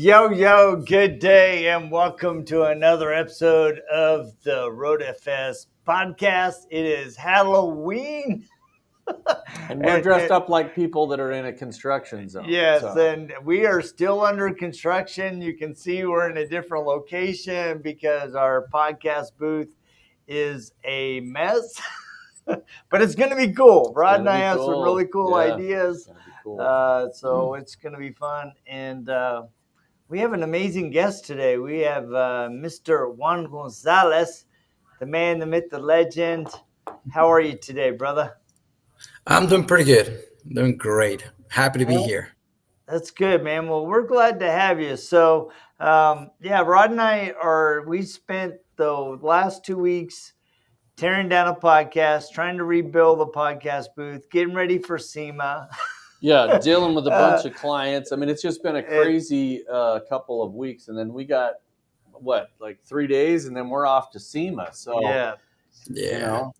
Yo, good day, and welcome to another episode of the Road FS podcast. It is Halloween. And we're dressed up like people that are in a construction zone. Yes, and we are still under construction. You can see we're in a different location because our podcast booth is a mess. But it's going to be cool. Rod and I have some really cool ideas. So it's going to be fun. And we have an amazing guest today. We have Mr. Juan Gonzalez, the man, the myth, the legend. How are you today, brother? I'm doing pretty good. I'm doing great. Happy to be here. That's good, man. Well, we're glad to have you. So, Rod and I we spent the last 2 weeks tearing down a podcast, trying to rebuild the podcast booth, getting ready for SEMA. Yeah, dealing with a bunch of clients. I mean, it's just been a crazy couple of weeks. And then we got, 3 days, and then we're off to SEMA. So, you know.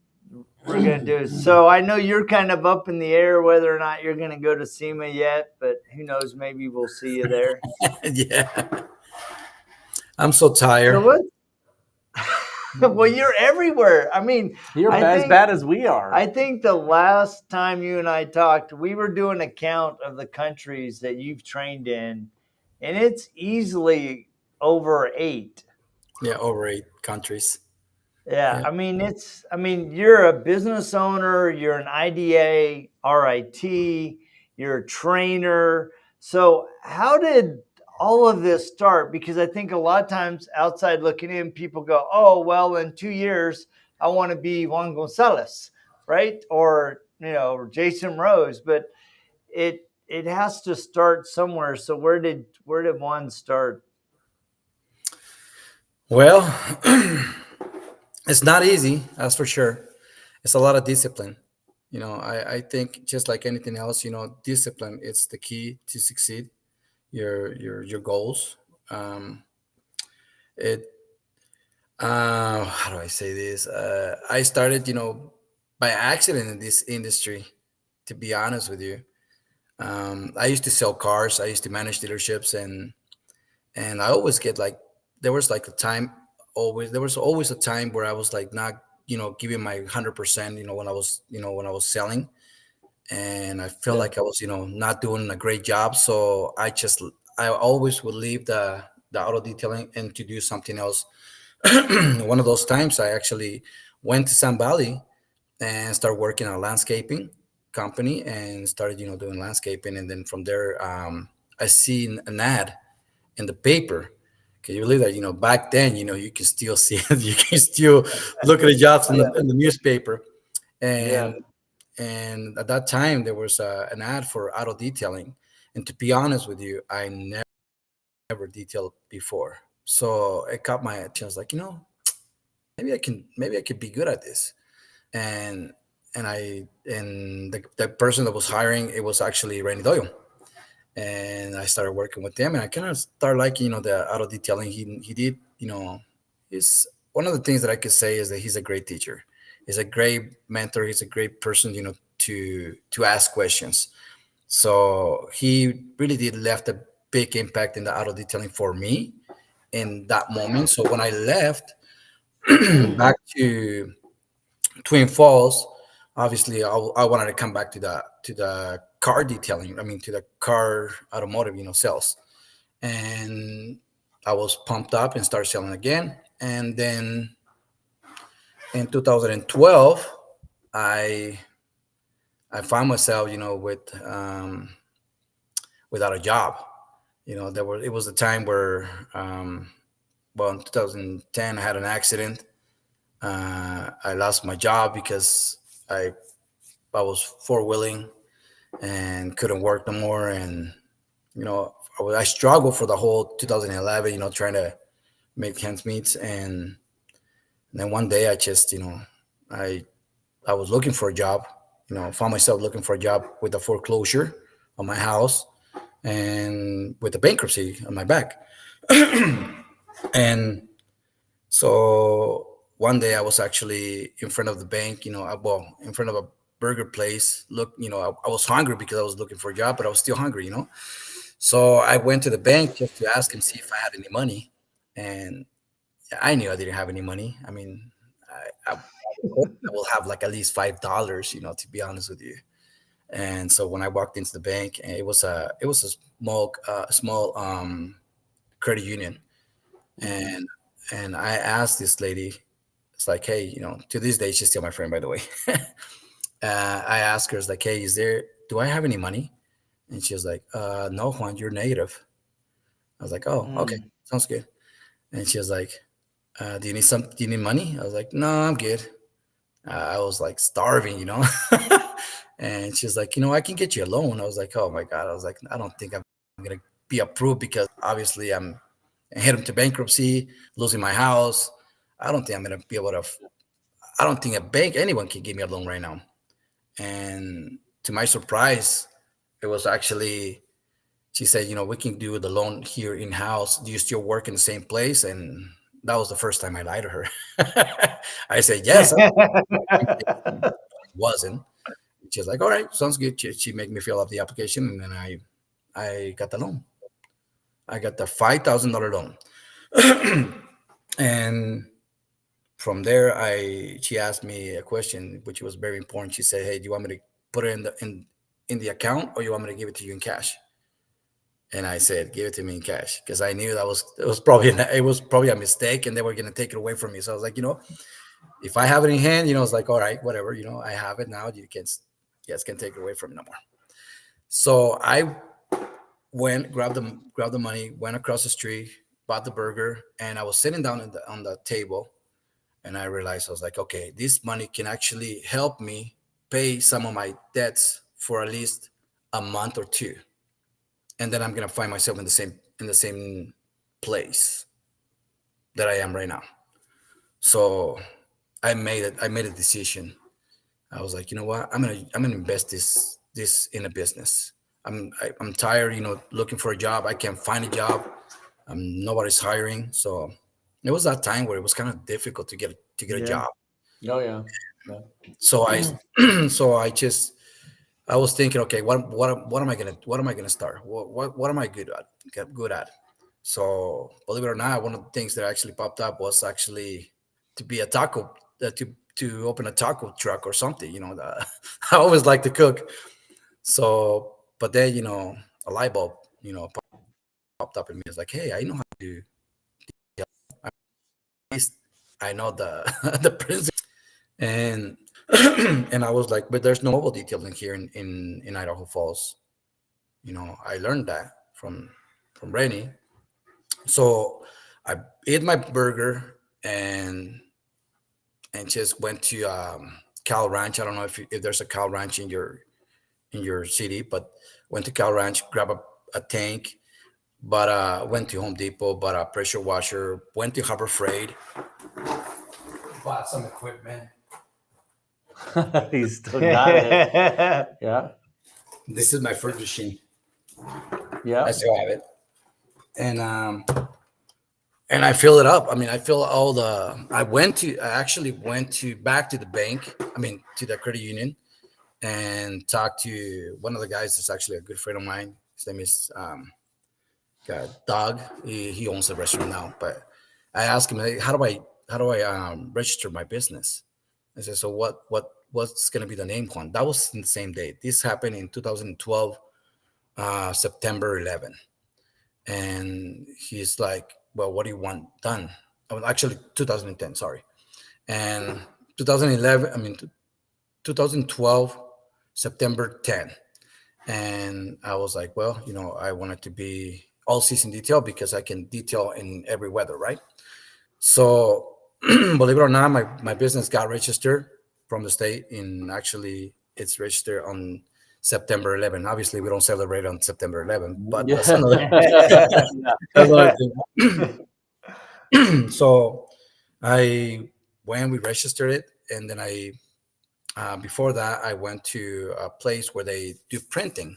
We're going to do it. So I know you're kind of up in the air whether or not you're going to go to SEMA yet, but who knows, maybe we'll see you there. Yeah. I'm so tired. So what? Well, you're everywhere. I mean, you're as bad as we are. I think the last time you and I talked, we were doing a count of the countries that you've trained in, and it's easily over 8. Yeah, over 8 countries. Yeah, I mean, you're a business owner, you're an IDA, RIT, you're a trainer. So how did all of this start? Because I think a lot of times outside looking in, people go, oh, well, in 2 years, I want to be Juan Gonzalez, right? Or, Jason Rose, but it has to start somewhere. So where did Juan start? Well, it's not easy, that's for sure. It's a lot of discipline. I think just like anything else, discipline is the key to succeed your goals. How do I say this? I started, by accident in this industry, to be honest with you. I used to sell cars. I used to manage dealerships, and I always get there was always a time where I was not, giving my 100%, when I was selling, and I felt like I was, not doing a great job. So I always would leave the auto detailing and to do something else. One of those times I actually went to Sun Valley and started working at a landscaping company and started, doing landscaping. And then from there, I seen an ad in the paper. Can you believe that? Back then, you can still see it. You can still look at the jobs in the newspaper. And at that time, there was an ad for auto detailing. And to be honest with you, I never detailed before. So it caught my attention. I was like, maybe I could be good at this. And the person that was hiring, it was actually Randy Doyle. And I started working with them, and I kind of started liking, the auto detailing. He did, he's one of the things that I could say is that he's a great teacher. He's a great mentor. He's a great person, to ask questions. So he really did left a big impact in the auto detailing for me in that moment. So when I left back to Twin Falls, obviously I wanted to come back to the car detailing. I mean, to the car automotive, sales. And I was pumped up and started selling again. And then in 2012, I found myself, without a job. It was a time where, in 2010, I had an accident. I lost my job because I was four-wheeling and couldn't work no more. And, I struggled for the whole 2011, trying to make ends meet. And then one day I just, I was looking for a job, found myself looking for a job with a foreclosure on my house and with a bankruptcy on my back. And so one day I was actually in front of the bank, in front of a burger place. Look, I was hungry because I was looking for a job, but I was still hungry, So I went to the bank just to ask him see if I had any money, and I knew I didn't have any money. I mean, I hope I will have like at least $5, to be honest with you. And so when I walked into the bank, and it was a small credit union, and I asked this lady, it's like, hey, to this day she's still my friend, by the way. I asked her, it's like, hey, do I have any money? And she was like, no, Juan, you're negative. I was like, oh, okay, Mm. sounds good. And she was like, do you need money? I was like, no, I'm good. I was like starving. And she's like, I can get you a loan. I was like, oh my God. I was like, I don't think I'm going to be approved because obviously I'm heading to bankruptcy, losing my house. I don't think I'm going to be able to, I don't think anyone can give me a loan right now. And to my surprise, it was actually, she said, we can do the loan here in house. Do you still work in the same place? And that was the first time I lied to her. I said, yes, I wasn't. She's like, all right, sounds good. She made me fill up the application, and then I got the loan. I got the $5,000 loan. And from there, she asked me a question, which was very important. She said, hey, do you want me to put it in the account, or you want me to give it to you in cash? And I said, give it to me in cash, because I knew it was probably a mistake, and they were going to take it away from me. So I was like, if I have it in hand, it's like, all right, whatever, I have it now. You can take it away from me no more. So I went, grabbed the money, went across the street, bought the burger, and I was sitting down on the table, and I realized, I was like, okay, this money can actually help me pay some of my debts for at least a month or two, and then I'm gonna find myself in the same place that I am right now. So I made a decision. I was like, you know what? I'm gonna invest this in a business. I'm tired, looking for a job. I can't find a job. Nobody's hiring. So it was that time where it was kind of difficult to get a Yeah. job. Oh yeah. So I was thinking, okay, what am I gonna start? What am I good at? So believe it or not, one of the things that actually popped up was actually to be a taco, to open a taco truck or something. I always like to cook. So, but then a light bulb, popped up in me. It's like, hey, I know how to do. At least I know the the principle. And and I was like, but there's no mobile detailing here in Idaho Falls. I learned that from Rennie. So I ate my burger and just went to Cal Ranch. I don't know if there's a Cal Ranch in your city, but went to Cal Ranch, grab a tank, but went to Home Depot, bought a pressure washer, went to Harbor Freight, bought some equipment. He's still got it. Yeah. This is my first machine. Yeah. I still have it. And I fill it up. I mean, I fill all the. I actually went back to the bank. I mean, to the credit union, and talked to one of the guys that's actually a good friend of mine. His name is Doug. He owns the restaurant now. But I asked him, hey, how do I register my business? I said, so what's going to be the name, Juan? That was in the same day. This happened in 2012, September 11. And he's like, well, what do you want done? Actually, 2010, sorry. And 2012, September 10. And I was like, well, I want it to be all season detail because I can detail in every weather, right? So believe it or not, my business got registered from the state, and actually it's registered on September 11. Obviously, we don't celebrate on September 11, but that's another thing. So we registered it, and then before that, I went to a place where they do printing,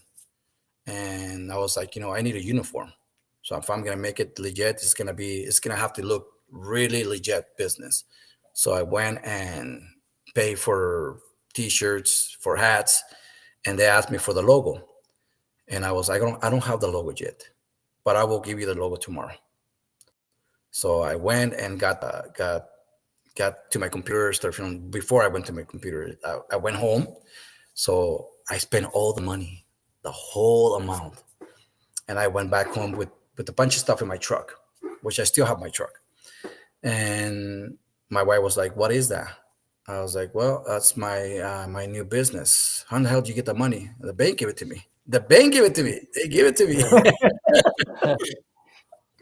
and I was like, I need a uniform. So if I'm gonna make it legit, it's gonna have to look really legit business. So I went and paid for T-shirts, for hats, and they asked me for the logo. And I don't have the logo yet, but I will give you the logo tomorrow. So I went and got to my computer. Started from before I went to my computer. I went home, so I spent all the money, the whole amount, and I went back home with a bunch of stuff in my truck, which I still have my truck. And my wife was like, "What is that?" I was like, "Well, that's my new business." How the hell did you get the money? The bank gave it to me. The bank gave it to me. They gave it to me.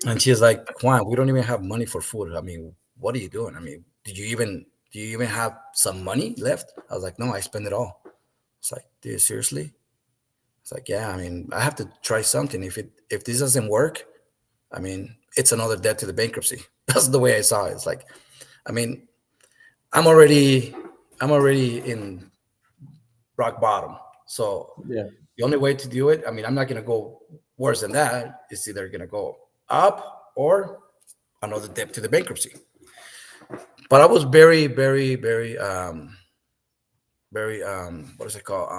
And she's like, "Juan, we don't even have money for food. I mean, what are you doing? I mean, do you even have some money left?" I was like, "No, I spent it all." It's like, "Do you seriously?" It's like, "Yeah, I mean, I have to try something. If this doesn't work, I mean, it's another debt to the bankruptcy." That's the way I saw it. It's like, I mean, I'm already I'm already in rock bottom. So Yeah. the only way to do it, I mean, I'm not gonna go worse than that. It's either gonna go up or another debt to the bankruptcy. But I was very, very, very, very, what is it called?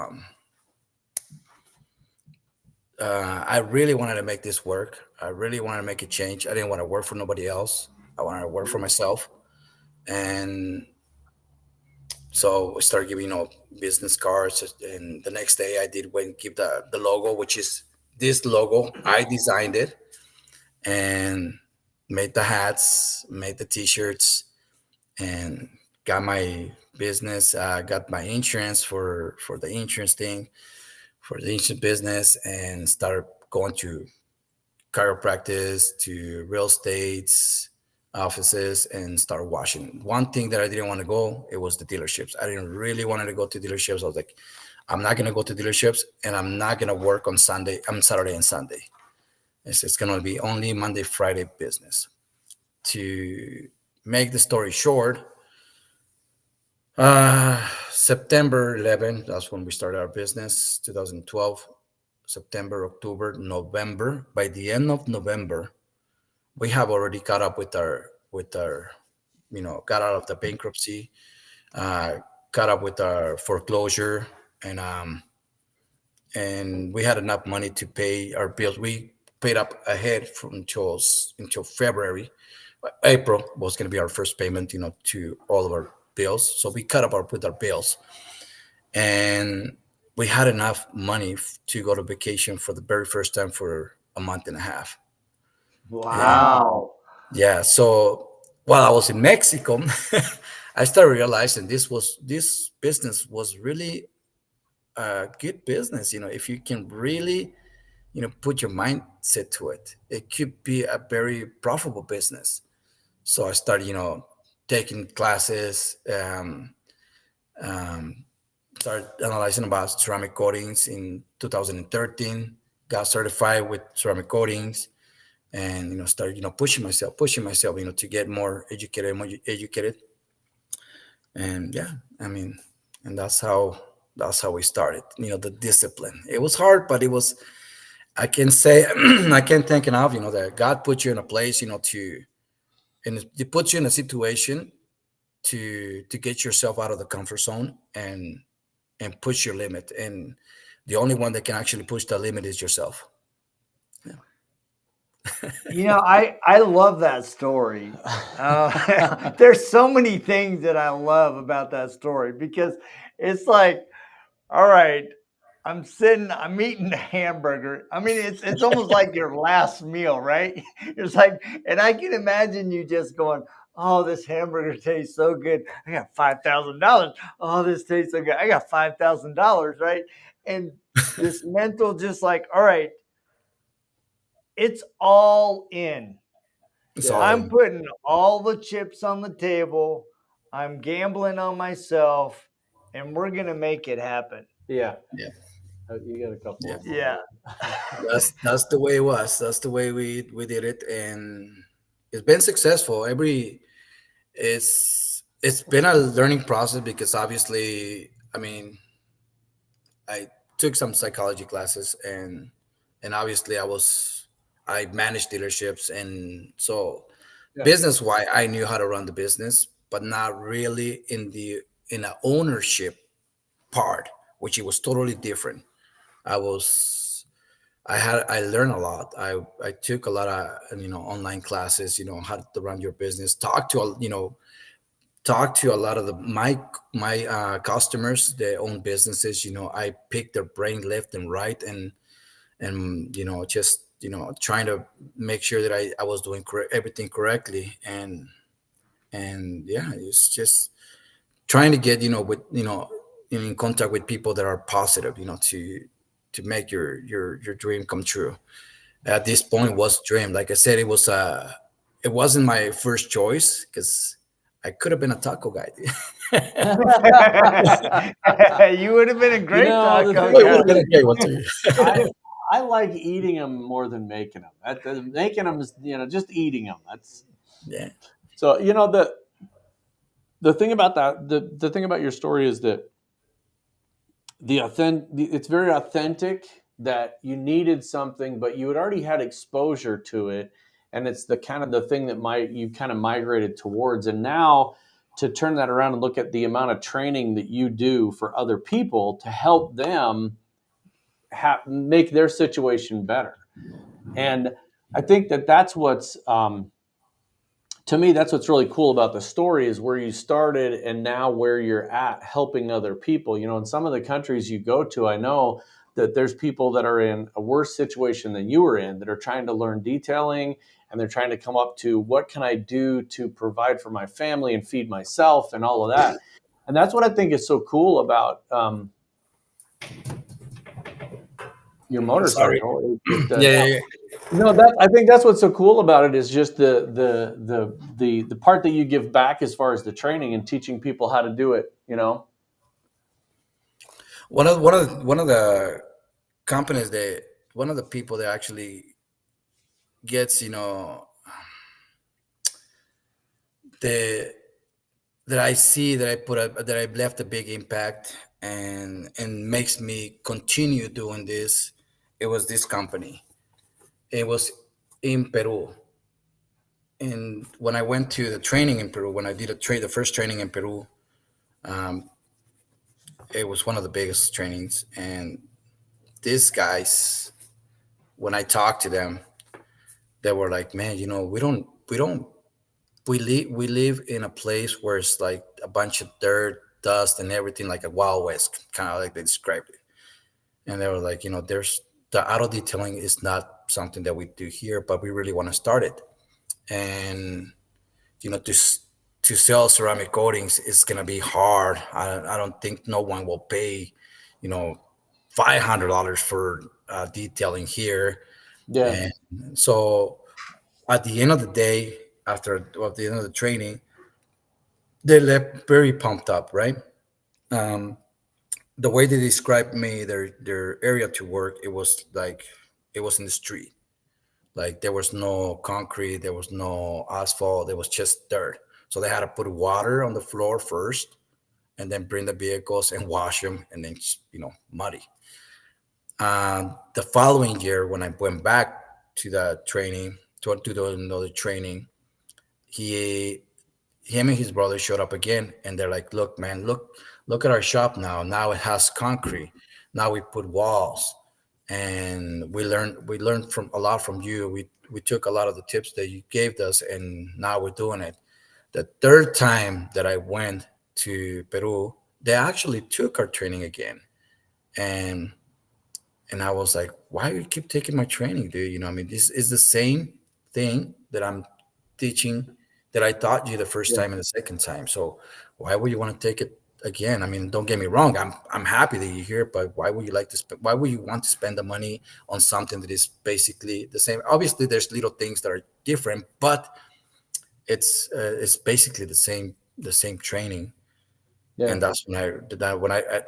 I really wanted to make this work. I really wanted to make a change. I didn't want to work for nobody else. I wanted to work for myself. And so I started giving, business cards. And the next day I did went give the logo, which is this logo. I designed it and made the hats, made the t-shirts, and got my business, got my insurance for the insurance thing, for the insurance business, and started going to chiropractic, to real estates offices, and start washing. One thing that I didn't want to go, it was the dealerships. I didn't really want to go to dealerships. I was like, I'm not gonna go to dealerships, and I'm not gonna work on Saturday and Sunday. It's gonna be only Monday, Friday business. To make the story short, September 11th, that's when we started our business, 2012. September, October, November. By the end of November, we have already caught up with our got out of the bankruptcy, uh, caught up with our foreclosure, and we had enough money to pay our bills. We paid up ahead from until February. April was going to be our first payment, to all of our bills. So we cut up with our bills, and we had enough money to go to vacation for the very first time for a month and a half. Wow. Yeah. So while I was in Mexico, I started realizing this business was really a good business. If you can really, put your mindset to it, it could be a very profitable business. So I started, taking classes, um, started analyzing about ceramic coatings in 2013, got certified with ceramic coatings, and started pushing myself to get more educated. And yeah, I mean, and that's how we started. The discipline, it was hard, but it was, I can say, I can't thank enough, that God put you in a place, and it puts you in a situation to get yourself out of the comfort zone and push your limit. And the only one that can actually push the limit is yourself. I love that story. There's so many things that I love about that story because it's like, all right, I'm eating a hamburger. I mean, it's almost like your last meal, right? It's like, and I can imagine you just going, "Oh, this hamburger tastes so good. I got $5,000. Oh, this tastes so good. I got $5,000, right?" And this mental, just like, all right, it's all in. It's Yeah. all I'm in. putting all the chips on the table. I'm gambling on myself, and we're gonna make it happen. Yeah. Yeah. You got a couple Yeah. of them. Yeah. That's the way it was. That's the way we did it, and it's been successful. It's been a learning process because obviously, I mean, I took some psychology classes, and obviously I managed dealerships, and so Yeah. business wise I knew how to run the business, but not really in a ownership part, which it was totally different. I was I learned a lot. I took a lot of online classes, how to run your business, talk to a lot of my customers, their own businesses. I picked their brain left and right, and just trying to make sure that I was doing everything correctly, and yeah, it's just trying to get with in contact with people that are positive, to make your dream come true. At this point was dream. Like I said, it wasn't my first choice because I could have been a taco guy. You would have been a great the taco thing It guy. would have been a great one too. I like eating them more than making them. Making them is just eating them. That's Yeah. so the thing about that the thing about your story is that it's very authentic that you needed something, but you had already had exposure to it, and it's the kind of the thing that you kind of migrated towards, and now to turn that around and look at the amount of training that you do for other people to help them make their situation better. And I think that's what's to me, that's what's really cool about the story is where you started and now where you're at helping other people. In some of the countries you go to, I know that there's people that are in a worse situation than you were in that are trying to learn detailing, and they're trying to come up to what can I do to provide for my family and feed myself and all of that. And that's what I think is so cool about your Sorry. motorcycle. Yeah, yeah, I think that's what's so cool about it is just the part that you give back as far as the training and teaching people how to do it. one of the companies that one of the people that actually gets the that I see that that I've left a big impact and makes me continue doing this. It was this company. It was in Peru. And when I went to the training in Peru, when I did the first training in Peru, um, it was one of the biggest trainings. And these guys, when I talked to them, they were like, "Man, we live in a place where it's like a bunch of dirt, dust, and everything, like a Wild West, kind of like they described it." And they were like, there's the auto detailing is not something that we do here, but we really want to start it. And to sell ceramic coatings is gonna be hard. I don't think no one will pay, you know, $500 for detailing here. Yeah, And so at the end of the day, at the end of the training, they left very pumped up, right? Um, the way they described me, their area to work, it was like it was in the street. Like there was no concrete, there was no asphalt, there was just dirt. So they had to put water on the floor first, and then bring the vehicles and wash them, and then muddy. The following year, when I went back to the training to do another training, he him and his brother showed up again, and they're like, "Look, man, look at our shop now. Now it has concrete. Now we put walls, and we learned from a lot from you. We took a lot of the tips that you gave us, and now we're doing it." The third time that I went to Peru, they actually took our training again, and I was like, "Why do you keep taking my training, dude? I mean, this is the same thing that I'm teaching that I taught you the first yeah, time and the second time. So why would you want to take it again? I mean, don't get me wrong. I'm happy that you're here, but why would you like to spend? Why would you want to spend the money on something that is basically the same? Obviously, there's little things that are different, but it's basically the same training. yeah, And that's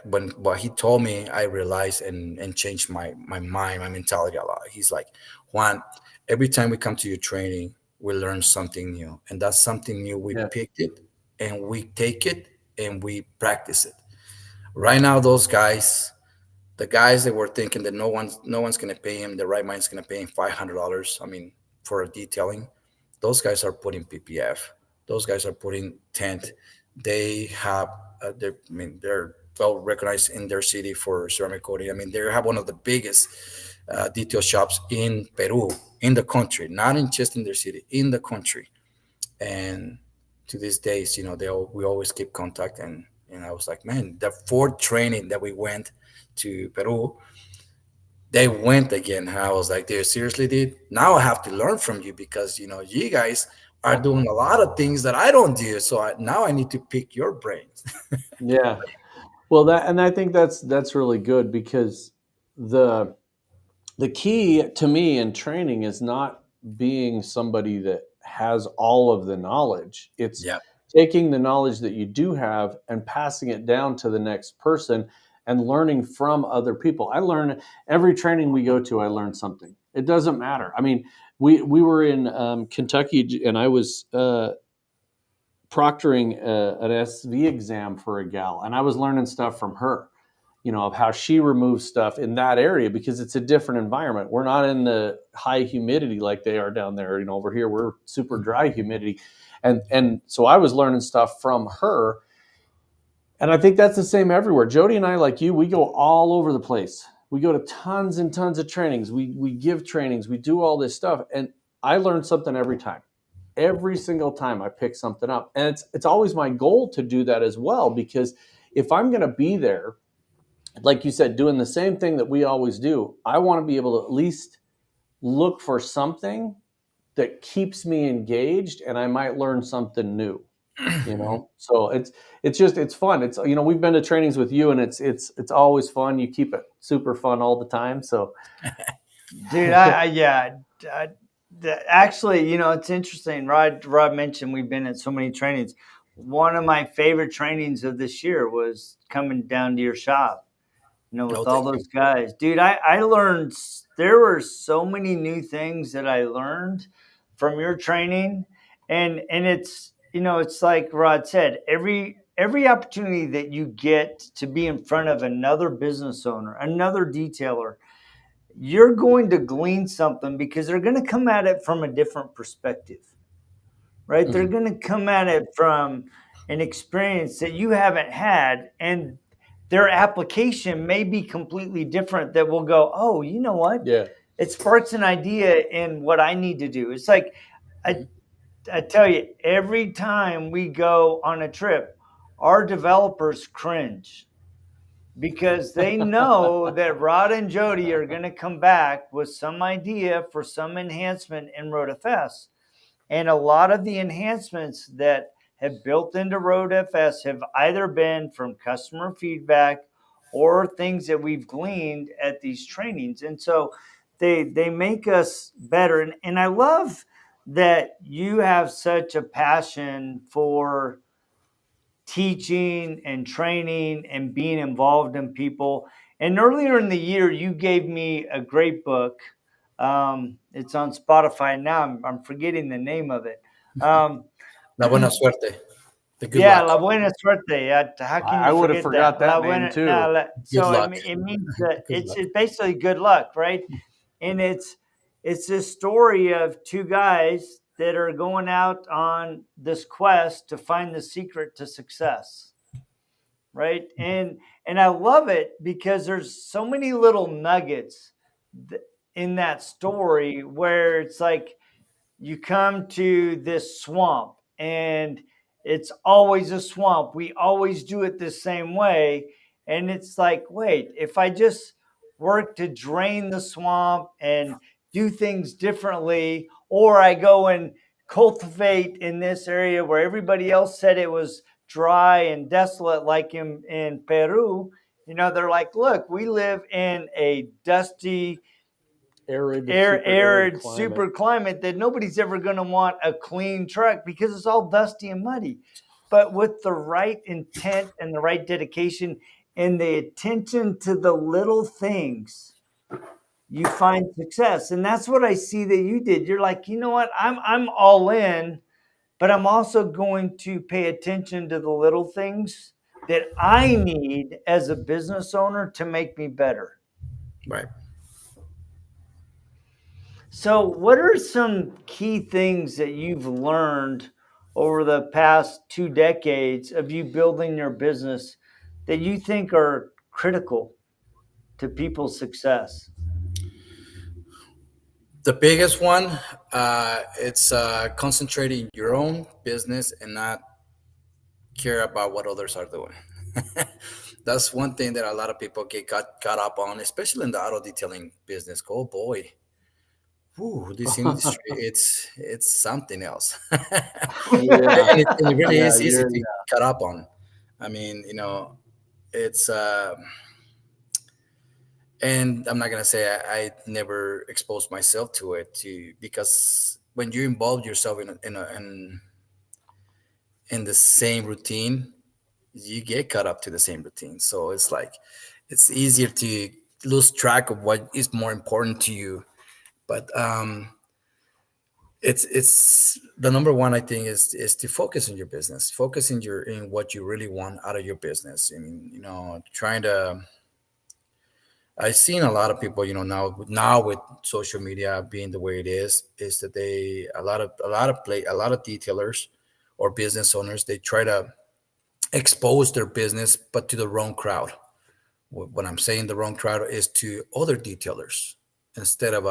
when what he told me, I realized and changed my mind, my mentality a lot. He's like, "Juan, every time we come to your training, we learn something new, and that's something new. We yeah, picked it and we take it and we practice it." Right now, those guys, the guys that were thinking that no one's gonna pay him, the right mind's gonna pay him $500. I mean, for a detailing, those guys are putting PPF. Those guys are putting tent. They have, they're well recognized in their city for ceramic coating. I mean, they have one of the biggest detail shops in Peru, in the country, not in just in their city, in the country. And to these days, we always keep contact. And I was like, man, the fourth training that we went to Peru, they went again. And I was like, dude, seriously, dude, now I have to learn from you because you guys are doing a lot of things that I don't do. So now I need to pick your brains. Yeah. Well, and I think that's really good because the the key to me in training is not being somebody that has all of the knowledge. It's Yeah. taking the knowledge that you do have and passing it down to the next person and learning from other people. I learn every training we go to, I learn something. It doesn't matter. I mean, we were in Kentucky and I was proctoring an SV exam for a gal, and I was learning stuff from her, of how she removes stuff in that area because it's a different environment. We're not in the high humidity like they are down there. Over here we're super dry humidity, and so I was learning stuff from her, and I think that's the same everywhere. Jody and I, like you, we go all over the place. We go to tons and tons of trainings. We give trainings. We do all this stuff, and I learn something every time. Every single time I pick something up. And it's always my goal to do that as well, because if I'm going to be there, like you said, doing the same thing that we always do, I want to be able to at least look for something that keeps me engaged and I might learn something new, So it's fun. It's, we've been to trainings with you and it's always fun. You keep it super fun all the time. So Dude, yeah. Actually, it's interesting. Rod mentioned we've been at so many trainings. One of my favorite trainings of this year was coming down to your shop, with Oh, all thank you. those guys. Dude, I learned, there were so many new things that I learned from your training. And it's, it's like Rod said, every opportunity that you get to be in front of another business owner, another detailer, you're going to glean something because they're going to come at it from a different perspective, right? They're going to come at it from an experience that you haven't had, and their application may be completely different that will go, oh, you know what? yeah, It sparks an idea in what I need to do. It's like, I tell you, every time we go on a trip, our developers cringe because they know that Rod and Jody are going to come back with some idea for some enhancement in RoadFS. And a lot of the enhancements that have built into RoadFS have either been from customer feedback or things that we've gleaned at these trainings. And so they make us better. And I love that you have such a passion for teaching and training and being involved in people. And earlier in the year, you gave me a great book. It's on Spotify now. I'm forgetting the name of it. La buena suerte. The good Yeah, luck. La Buena Suerte. How can I you would have forget forgot that? La that name Buena. too. Good So luck. it means that Good it's luck. basically good luck, right? And it's this story of two guys that are going out on this quest to find the secret to success, right? And I love it because there's so many little nuggets in that story where it's like you come to this swamp and it's always a swamp. We always do it the same way. And it's like, wait, if I just work to drain the swamp and do things differently, or I go and cultivate in this area where everybody else said it was dry and desolate, like in Peru, they're like, look, we live in a dusty, arid, super climate that nobody's ever going to want a clean truck because it's all dusty and muddy. But with the right intent and the right dedication and the attention to the little things, you find success. And that's what I see that you did. You're like, you know what? I'm all in, but I'm also going to pay attention to the little things that I need as a business owner to make me better. Right. So, what are some key things that you've learned over the past 2 decades of you building your business that you think are critical to people's success? The biggest one, it's concentrating your own business and not care about what others are doing. That's one thing that a lot of people get caught up on, especially in the auto detailing business. Oh boy, whew, this industry, it's something else. And Yeah, it really yeah, is easy to cut up on. I mean, it's and I'm not gonna say I never exposed myself to it, because when you involve yourself in the same routine, you get caught up to the same routine. So it's like it's easier to lose track of what is more important to you. But it's the number one, I think, is to focus on your business, focus in what you really want out of your business. I mean, trying to. I've seen a lot of people, now with social media being the way it is that they a lot of detailers or business owners, they try to expose their business, but to the wrong crowd. What I'm saying, the wrong crowd is to other detailers instead of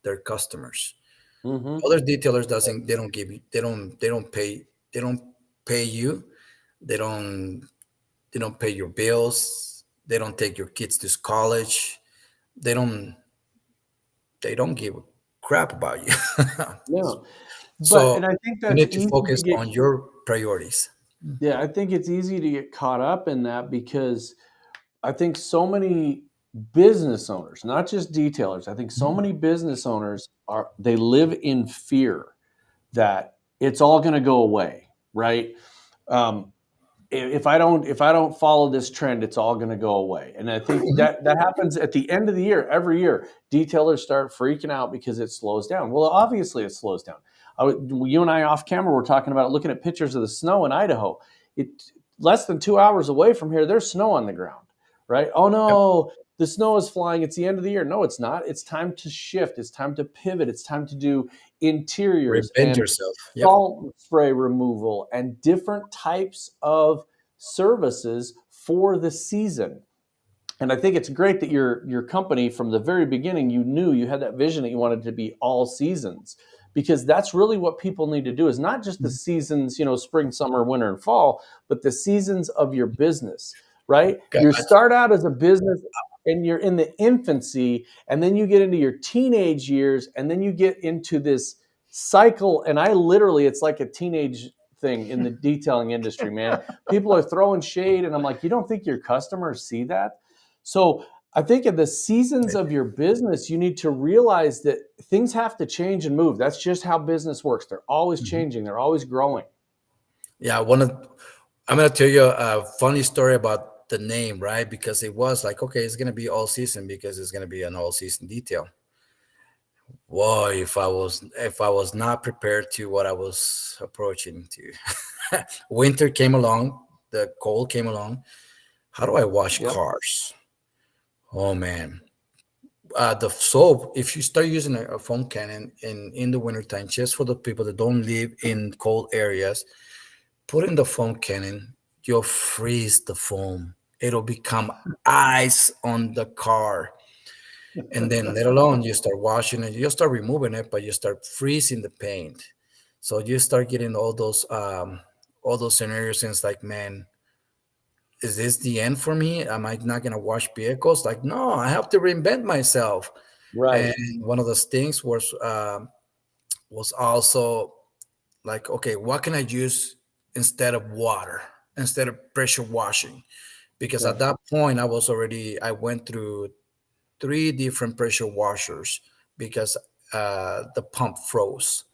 their customers. hmm Other detailers doesn't they don't give you they don't pay you, they don't they don't pay your bills, they don't take your kids to college, they don't they don't give a crap about you. no. But So and I think you that's need to easy to focus get. on your priorities. Yeah, I think it's easy to get caught up in that because I think so many business owners, not just detailers, I think so many business owners they live in fear that it's all going to go away, right? Um, if I don't follow this trend, it's all going to go away. And I think that happens at the end of the year. Every year, detailers start freaking out because it slows down. Well, obviously, it slows down. You and I off camera were talking about looking at pictures of the snow in Idaho. It less than 2 hours away from here, there's snow on the ground, right? Oh Yep. no, the snow is flying. It's the end of the year. No, it's not. It's time to shift. It's time to pivot. It's time to do interiors Revenge and yourself. Yep. salt spray removal and different types of services for the season. And I think it's great that your company from the very beginning, you knew you had that vision that you wanted to be all seasons, because that's really what people need to do, is not just the seasons, spring, summer, winter, and fall, but the seasons of your business, right? You Gotcha. start out as a business and you're in the infancy, and then you get into your teenage years, and then you get into this cycle. And it's like a teenage thing in the detailing industry, man. People are throwing shade, and I'm like, you don't think your customers see that? So I think in the seasons of your business, you need to realize that things have to change and move. That's just how business works. They're always Mhm. changing. They're always growing. Yeah, I'm gonna tell you a funny story about the name, right? Because it was like, okay, it's gonna be all season because it's gonna be an all season detail. Whoa, if I was not prepared to what I was approaching to. Winter came along, the cold came along. How do I wash Yep. cars? Oh man. The soap, if you start using a foam cannon in the wintertime, just for the people that don't live in cold areas, put in the foam cannon, you'll freeze the foam. It'll become ice on the car. And then let alone you start washing it, you start removing it, but you start freezing the paint. So you start getting all those scenarios, and it's like, man, is this the end for me? Am I not gonna wash vehicles? Like, no, I have to reinvent myself. And Right. one of those things was also like, okay, what can I use instead of water, instead of pressure washing? Because Yeah. at that point, I went through three different pressure washers because the pump froze.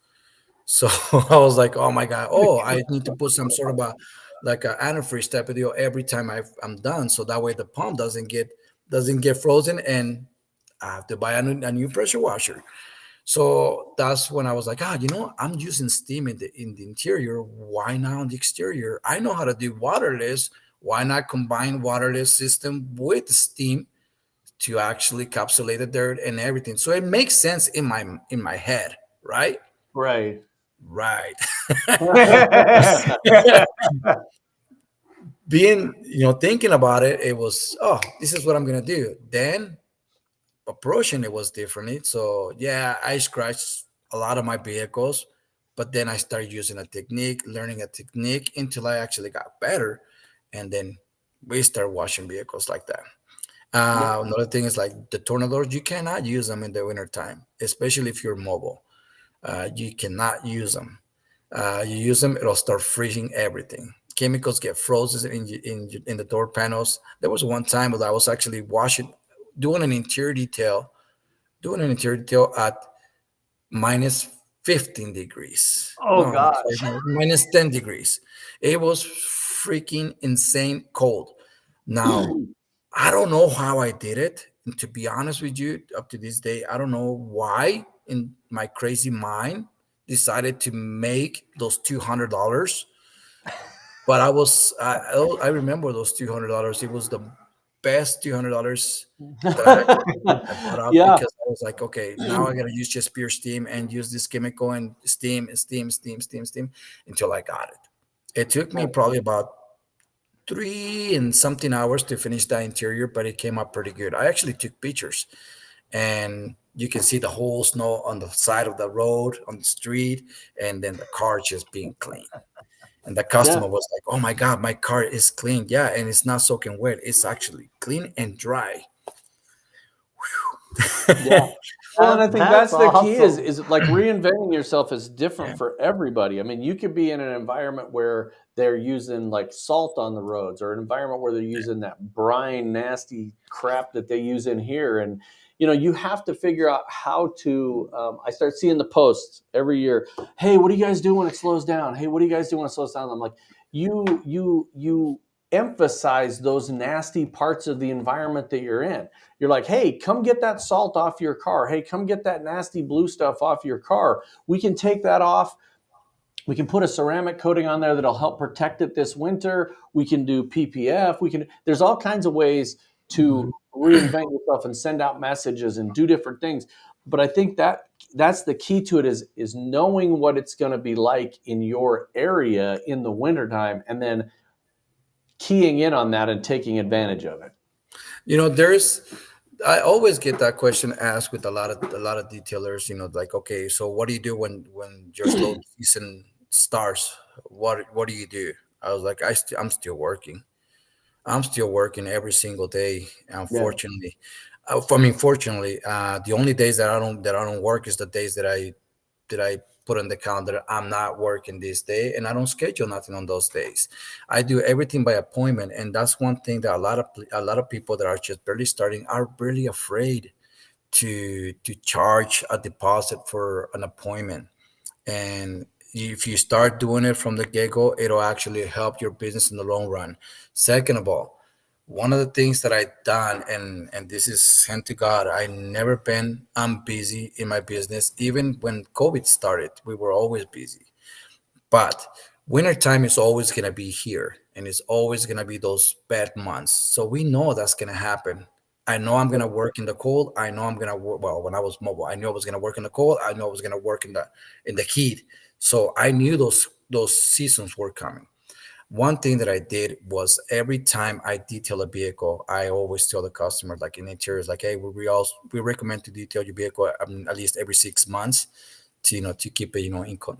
So I was like, oh my God, oh, I need to put some sort of a like an antifreeze type of deal every time I'm done. So that way the pump doesn't get frozen, and I have to buy a new pressure washer. So that's when I was like, I'm using steam in the interior. Why not on the exterior? I know how to do waterless. Why not combine waterless system with steam to actually encapsulate the dirt and everything? So it makes sense in my head, right? Right. right. Being, thinking about it, it was, oh, this is what I'm gonna do. Then approaching it was differently. So yeah, I scratched a lot of my vehicles, but then I started using a technique, learning a technique until I actually got better, and then we start washing vehicles like that. Another thing is like the tornadoes, you cannot use them in the wintertime, especially if you're mobile. You cannot use them. You use them, it'll start freezing everything. Chemicals get frozen in the door panels. There was one time that I was actually doing an interior detail, at minus 15 degrees. Oh No, I'm gosh. sorry, no, minus 10 degrees. It was freaking insane cold. Now, I don't know how I did it. And to be honest with you, up to this day, I don't know why in my crazy mind decided to make those $200. But I remember those $200. It was the best $200 that I bought out, Yeah. because I was like, okay, now I gotta use just pure steam and use this chemical and steam until I got it. It took me probably about 3 and something hours to finish that interior, but it came up pretty good. I actually took pictures, and you can see the whole snow on the side of the road, on the street, and then the car just being clean. And the customer was like, "Oh my God, my car is clean." Yeah, and it's not soaking wet. It's actually clean and dry. Yeah. Well, and I think that's the key awesome. is like reinventing yourself is different for everybody. I mean, you could be in an environment where they're using like salt on the roads, or an environment where they're using that brine, nasty crap that they use in here. And, you have to figure out how to, I start seeing the posts every year. Hey, what do you guys do when it slows down? Hey, what do you guys do when it slows down? I'm like, you emphasize those nasty parts of the environment that you're in. You're like, hey, come get that salt off your car. Hey, come get that nasty blue stuff off your car. We can take that off. We can put a ceramic coating on there that'll help protect it this winter. We can do PPF. There's all kinds of ways to reinvent yourself and send out messages and do different things. But I think that's the key to it is knowing what it's going to be like in your area in the wintertime, and then keying in on that and taking advantage of it. I always get that question asked with a lot of detailers. Like, okay, so what do you do when your slow season starts? What do you do? I was like, I'm still working. I'm still working every single day. Unfortunately, fortunately, the only days that I don't work is the days that I put on the calendar. I'm not working this day, and I don't schedule nothing on those days. I do everything by appointment, and that's one thing that a lot of people that are just barely starting are really afraid to charge a deposit for an appointment. And if you start doing it from the get-go, it'll actually help your business in the long run. Second of all, one of the things that I've done, and this is hand to God, I never been busy in my business. Even when COVID started, we were always busy. But wintertime is always gonna be here, and it's always gonna be those bad months. So we know that's gonna happen. I know I'm gonna work in the cold. I know I'm gonna work. Well, when I was mobile, I knew I was gonna work in the cold. I know I was gonna work in the heat. So I knew those seasons were coming. One thing that I did was every time I detail a vehicle, I always tell the customer, like in interiors, like, hey, we recommend to detail your vehicle at least every 6 months to keep it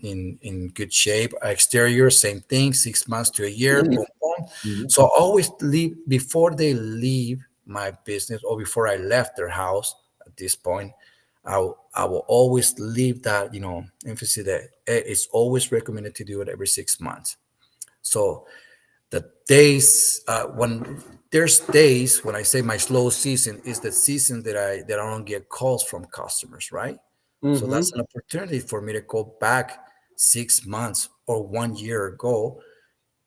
in good shape. Exterior, same thing, 6 months to a year. Boom, boom. So I always leave before they leave my business or before I left their house. At this point, I will always leave that emphasis that it's always recommended to do it every 6 months. So the days when there's days when I say my slow season is the season that I don't get calls from customers, right? So that's an opportunity for me to go back 6 months or 1 year ago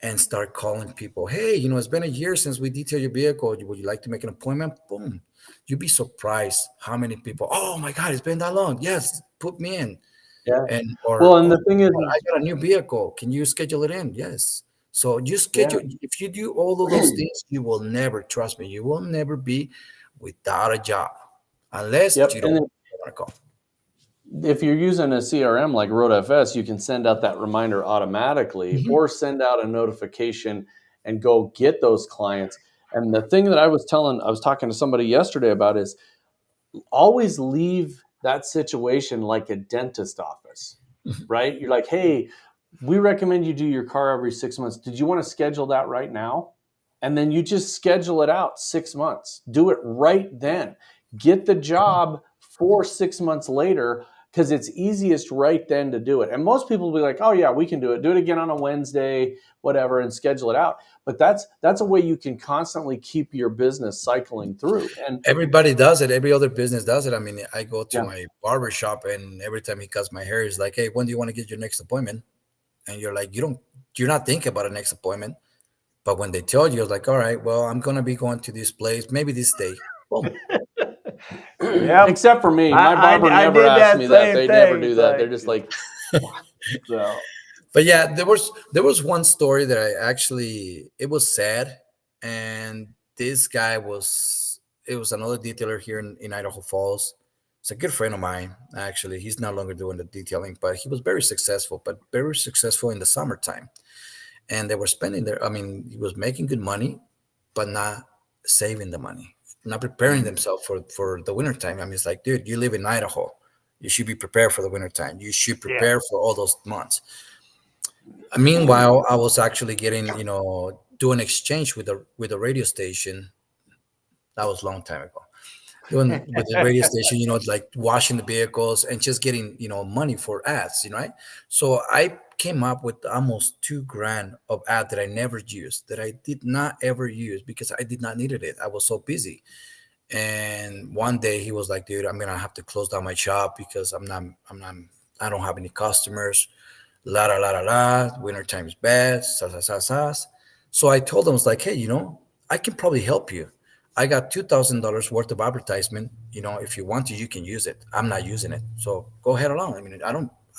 and start calling people. Hey, it's been a year since we detailed your vehicle. Would you like to make an appointment? Boom. You'd be surprised how many people, oh my God, it's been that long. Yes, put me in. Yeah. And or Well, and oh, the thing is, I got a new vehicle. Can you schedule it in? Yes. So you schedule. If you do all of those things, you will never, trust me, you will never be without a job unless yep. you don't want to call. if you're using a CRM like RoadFS, you can send out that reminder automatically or send out a notification and go get those clients. And the thing that I was talking to somebody yesterday about is always leave that situation like a dentist office, right? You're like, hey, we recommend you do your car every 6 months. Did you want to schedule that right now? And then you just schedule it out 6 months. Do it right then. Get the job for 6 months later because it's easiest right then to do it. And most people will be like, oh yeah, we can do it. Do it again on a Wednesday, whatever, and schedule it out. But that's a way you can constantly keep your business cycling through. And everybody does it. Every other business does it. I mean, I go to Yeah. my barber shop, and every time he cuts my hair, he's like, hey, when do you want to get your next appointment? And you're like, you're not thinking about a next appointment. But when they tell you, it's like, all right, well, I'm going to be going to this place, maybe this day. Boom. Yeah. except for me, my barber I never did asked that me that. same They never thing. do It's that. like- They're just like, so. But yeah, there was one story that it was sad. And this guy it was another detailer here in Idaho Falls. It's a good friend of mine, actually. He's no longer doing the detailing, but he was very successful in the summertime. And they were spending he was making good money, but not saving the money, not preparing themselves for the wintertime. I mean, it's like, dude, you live in Idaho. You should be prepared for the wintertime. You should prepare for all those months. Meanwhile, I was actually getting, doing exchange with a radio station. That was a long time ago. Doing with the radio station, like washing the vehicles and just getting, money for ads, right? So I came up with almost $2,000 of ad that I never used, that I did not ever use because I did not needed it. I was so busy. And one day he was like, dude, I'm gonna have to close down my shop because I don't have any customers. La la la la la. Winter time is bad. So I told him, I was like, hey, I can probably help you. I got $2,000 worth of advertisement. If you want to, you can use it. I'm not using it, so go ahead along. I mean,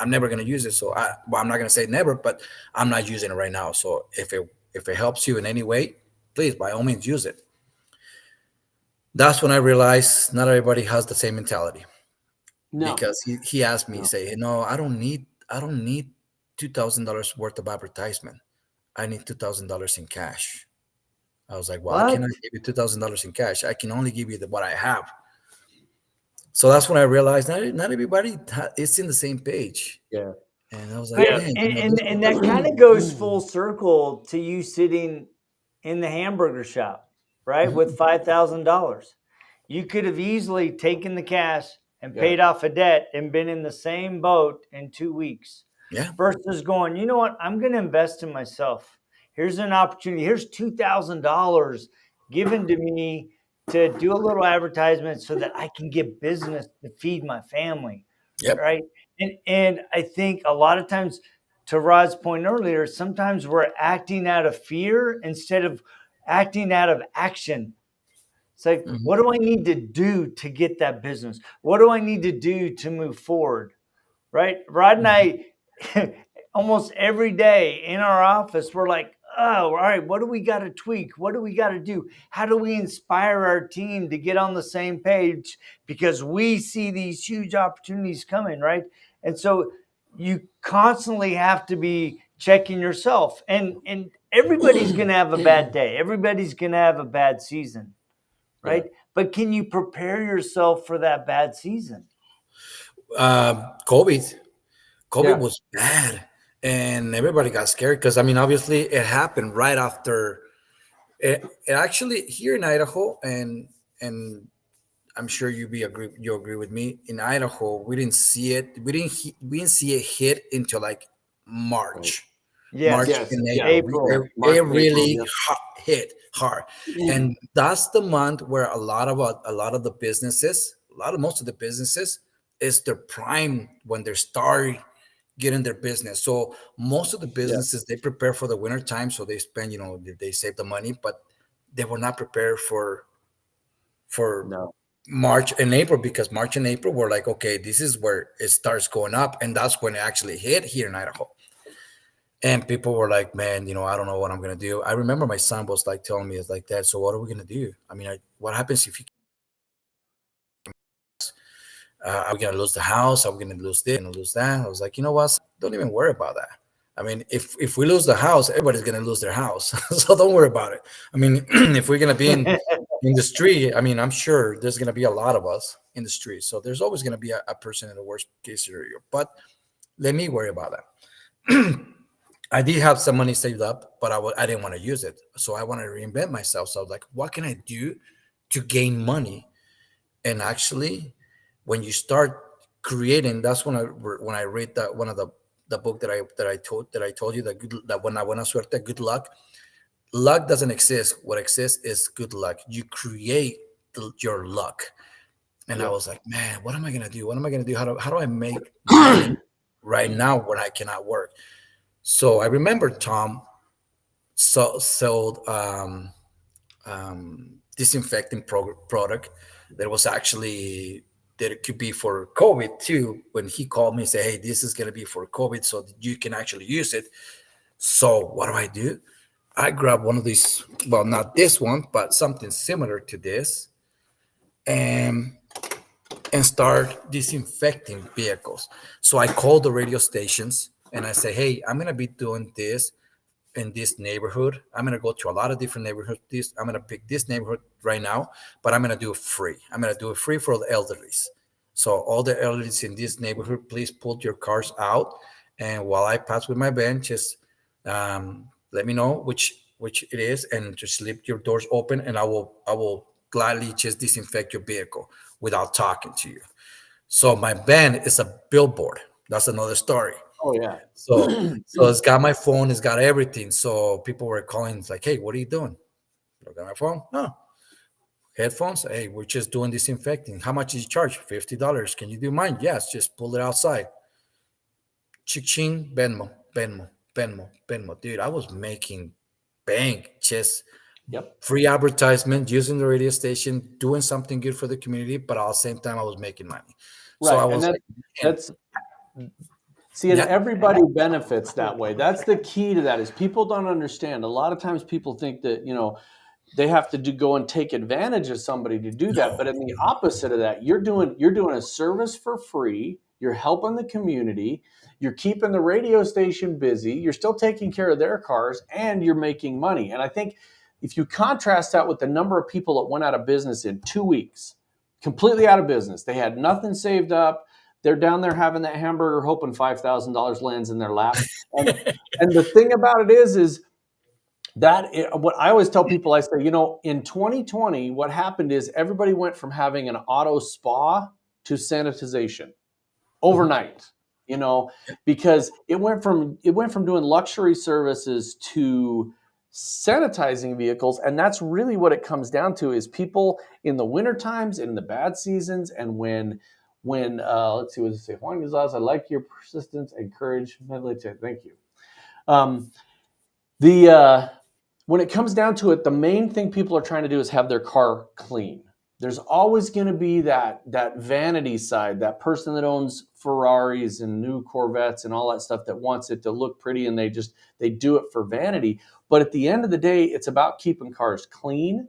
I'm never gonna use it. So I'm not gonna say never, but I'm not using it right now. So if it helps you in any way, please by all means use it. That's when I realized not everybody has the same mentality. No. Because he asked me, say, no, I don't need $2,000 worth of advertisement. I need $2,000 in cash. I was like, well, I cannot give you $2,000 in cash. I can only give you what I have. So that's when I realized not everybody is in the same page. Yeah. And I was like, man, and that kind of goes full circle to you sitting in the hamburger shop, right? With $5,000. You could have easily taken the cash and paid off a debt and been in the same boat in 2 weeks. Yeah. Versus going, you know what? I'm going to invest in myself. Here's an opportunity. Here's $2,000 given to me to do a little advertisement so that I can get business to feed my family. Yep. Right. And I think a lot of times, to Rod's point earlier, sometimes we're acting out of fear instead of acting out of action. It's like, what do I need to do to get that business? What do I need to do to move forward? Right. Rod and I, almost every day in our office, we're like, oh, all right, what do we got to tweak? What do we got to do? How do we inspire our team to get on the same page? Because we see these huge opportunities coming, right? And so you constantly have to be checking yourself. And everybody's going to have a bad day. Everybody's going to have a bad season, right? Yeah. But can you prepare yourself for that bad season? COVID was bad. And everybody got scared because, obviously it happened right after it actually here in Idaho, and I'm sure you agree with me. In Idaho, we didn't see it. We didn't see it hit until like March. Yes. March and April. It really hit hard, and that's the month where most of the businesses is their prime when they're starting getting their business. So most of the businesses, they prepare for the winter time. So they spend, they save the money, but they were not prepared for March and April, because March and April were like, okay, this is where it starts going up. And that's when it actually hit here in Idaho. And people were like, man, I don't know what I'm going to do. I remember my son was like telling me, it's like, Dad, so what are we going to do? What happens if you Are we gonna lose the house? Are we gonna lose this? Gonna lose that? I was like, you know what? Don't even worry about that. I mean, if we lose the house, everybody's gonna lose their house. So don't worry about it. I mean, if we're gonna be in the street, I mean, I'm sure there's gonna be a lot of us in the street. So there's always gonna be a person in the worst case scenario. But let me worry about that. I did have some money saved up, but I didn't want to use it. So I wanted to reinvent myself. So I was like, what can I do to gain money? And actually, when you start creating, that's when I read that one of the book that I told you that when I buena suerte, good luck. Luck doesn't exist. What exists is good luck. You create your luck. And I was like, man, what am I gonna do? What am I gonna do? How do I make money right now when I cannot work? So I remember Tom sold disinfecting product that was actually that it could be for COVID too. When he called me and said, hey, this is going to be for COVID so that you can actually use it. So what do? I grabbed one of these, well, not this one, but something similar to this, and start disinfecting vehicles. So I called the radio stations and I say, hey, I'm going to be doing this in this neighborhood. I'm going to go to a lot of different neighborhoods. I'm going to pick this neighborhood right now, but I'm going to do it free. I'm going to do it free for the elderlies. So all the elderlies in this neighborhood, please pull your cars out. And while I pass with my van, just let me know which it is, and just leave your doors open, and I will gladly just disinfect your vehicle without talking to you. So my van is a billboard. That's another story. Oh yeah. So it's got my phone, it's got everything. So people were calling, it's like, hey, what are you doing? Look at my phone. No. Headphones. Hey, we're just doing disinfecting. How much did you charge? $50. Can you do mine? Yes, just pull it outside. Ching, Venmo. Dude, I was making bank, just free advertisement, using the radio station, doing something good for the community, but at the same time I was making money. Right. So I was and everybody benefits that way. That's the key to that, is people don't understand. A lot of times people think that, they have to go and take advantage of somebody to do that. But in the opposite of that, you're doing a service for free. You're helping the community. You're keeping the radio station busy. You're still taking care of their cars, and you're making money. And I think if you contrast that with the number of people that went out of business in 2 weeks, completely out of business, they had nothing saved up. They're down there having that hamburger, hoping $5,000 lands in their lap. And the thing about it is that what I always tell people, I say, in 2020, what happened is everybody went from having an auto spa to sanitization overnight, because it went from doing luxury services to sanitizing vehicles. And that's really what it comes down to, is people in the winter times and in the bad seasons, and when let's see what it say. Juan Gonzalez, I like your persistence and courage. Thank you. When it comes down to it, the main thing people are trying to do is have their car clean. There's always going to be that vanity side, that person that owns Ferraris and new Corvettes and all that stuff that wants it to look pretty, and they do it for vanity. But at the end of the day, it's about keeping cars clean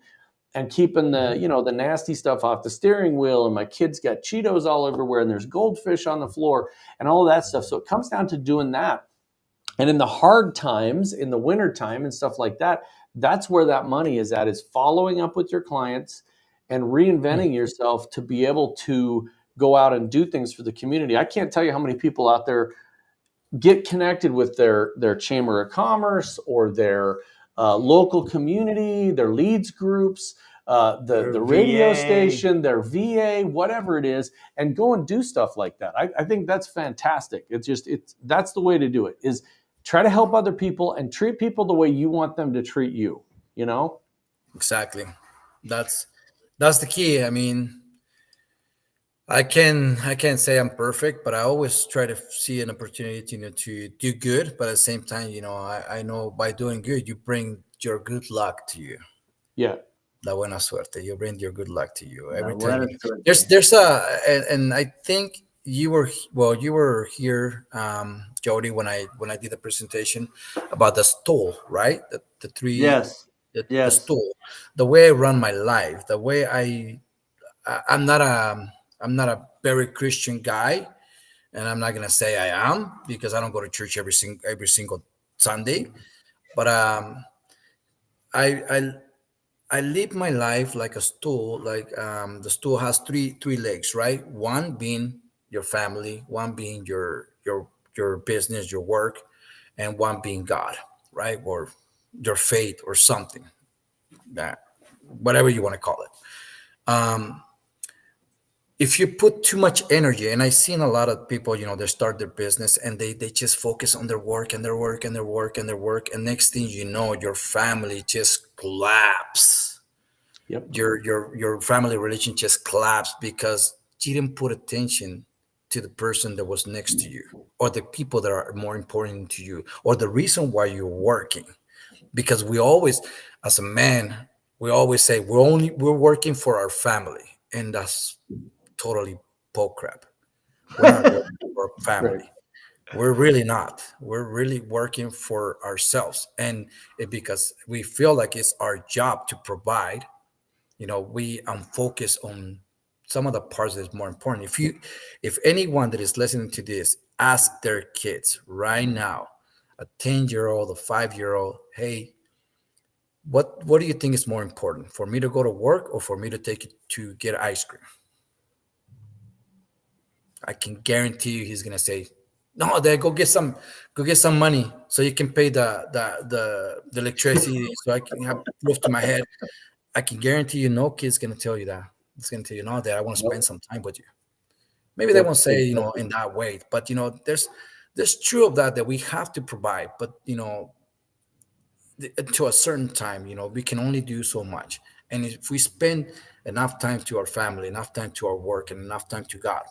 and keeping the nasty stuff off the steering wheel. And my kids got Cheetos all everywhere, and there's goldfish on the floor and all of that stuff. So it comes down to doing that. And in the hard times, in the winter time and stuff like that, that's where that money is at, is following up with your clients and reinventing yourself to be able to go out and do things for the community. I can't tell you how many people out there get connected with their Chamber of Commerce or their local community, their leads groups, the radio station, their VA, whatever it is, and go and do stuff like that. I think that's fantastic. That's the way to do it, is try to help other people and treat people the way you want them to treat you, Exactly. That's the key. I mean, I can't say I'm perfect, but I always try to see an opportunity, to do good. But at the same time, I know by doing good, you bring your good luck to you. Yeah. La buena suerte. You bring your good luck to you every time. There's and I think you were here, Jody, when I did the presentation about the stool, right? The three. Yes. The stool. The way I run my life, the way I'm not a very Christian guy, and I'm not gonna say I am because I don't go to church every single Sunday. But I I I live my life like a stool. Like the stool has three legs, right? One being your family, one being your business, your work, and one being God, right? Or your faith or something that whatever you want to call it. Um, if you put too much energy, and I've seen a lot of people, they start their business and they just focus on their work and their work and their work and their work, and next thing you know, your family just collapse. Yep. Your family relation just collapsed because you didn't put attention to the person that was next to you, or the people that are more important to you, or the reason why you're working. Because we always, as a man, we always say we're working for our family, and that's totally bull crap. We're not working for family. Right. We're really not. We're really working for ourselves, and because we feel like it's our job to provide. We focus on some of the parts that is more important. If anyone that is listening to this ask their kids right now, a 10-year-old, a 5-year-old, hey, what do you think is more important, for me to go to work or for me to take it to get ice cream? I can guarantee you he's gonna say, no, Dad, go get some money so you can pay the electricity so I can have roof to my head. I can guarantee you no kid's gonna tell you that. It's gonna tell you, no, Dad, I want to spend some time with you. Maybe they Yep. won't say, in that way, but there's true of that we have to provide, but to a certain time, we can only do so much. And if we spend enough time to our family, enough time to our work, and enough time to God,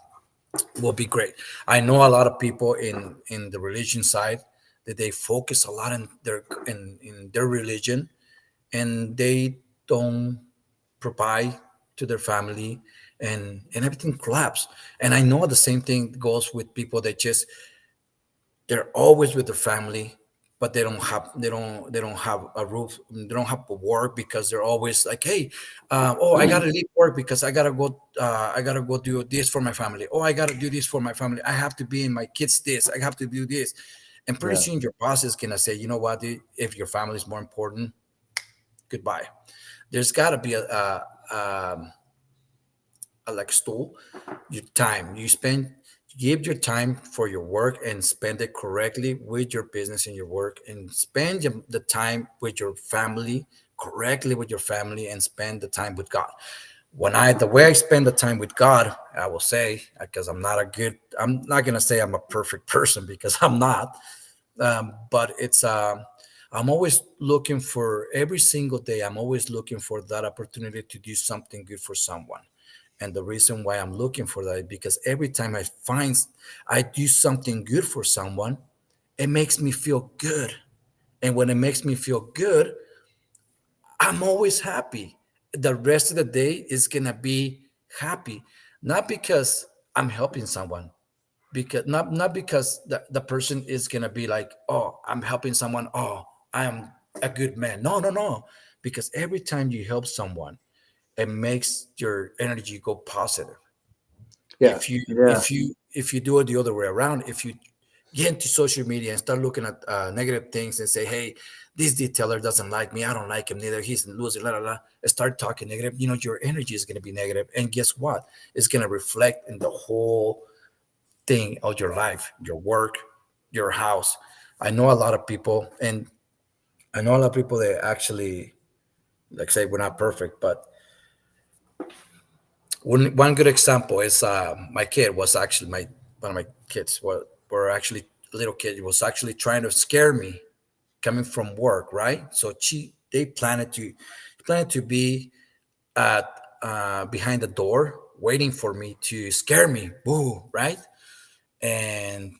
will be great. I know a lot of people in the religion side that they focus a lot in their religion, and they don't provide to their family, and everything collapse. And I know the same thing goes with people that just they're always with their family, but they don't have a roof, they don't have a work, because they're always like, hey, I gotta leave work because I gotta go do this for my family. Oh, I gotta do this for my family. I have to be in my kids this, I have to do this. And pretty Yeah. soon your boss is gonna say, you know what, dude, if your family is more important, goodbye. There's got to be a like stool. Your time you spend, give your time for your work and spend it correctly with your business and your work, and spend the time with your family correctly with your family, and spend the time with God. The way I spend the time with God, I will say, because I'm not gonna say I'm a perfect person, because I'm not. But I'm always looking for, every single day, I'm always looking for that opportunity to do something good for someone. And the reason why I'm looking for that is because every time I do something good for someone, it makes me feel good. And when it makes me feel good, I'm always happy. The rest of the day is gonna be happy, not because I'm helping someone, because not because the person is gonna be like, oh, I'm helping someone, oh, I am a good man. No, no, no. Because every time you help someone, it makes your energy go positive. Yeah. Yeah. If you do it the other way around, if you get into social media and start looking at negative things and say, hey, this detailer doesn't like me, I don't like him neither, he's a loser, la la la, start talking negative, your energy is going to be negative, and guess what, it's going to reflect in the whole thing of your life, your work, your house. I know a lot of people, and I know a lot of people that actually, like, say we're not perfect, but one good example is my kid was actually my one of my kids were actually a little kid. He was actually trying to scare me coming from work, right? So they planned to be at behind the door waiting for me to scare me. Boo, right? And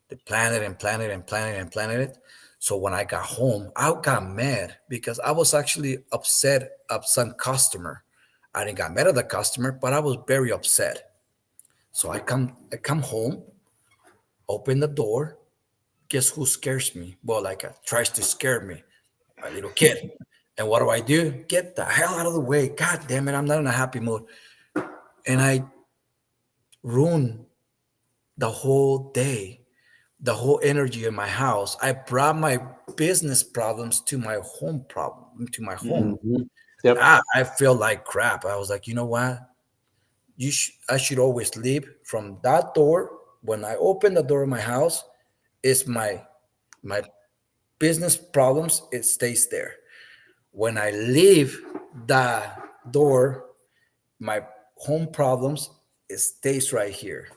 they planned it and planned it and planned it and planned it. So when I got home, I got mad because I was actually upset of some customer. I didn't got mad at the customer, but I was very upset. So I come home, open the door. Guess who scares me? Well, like tries to scare me, my little kid. And what do? Get the hell out of the way. God damn it, I'm not in a happy mood. And I ruined the whole day, the whole energy in my house. I brought my business problems to my home to my home. Mhm. Yep. I feel like crap. I was like, you know what? I should always leave from that door. When I open the door of my house, it's my business problems. It stays there. When I leave the door, my home problems, it stays right here,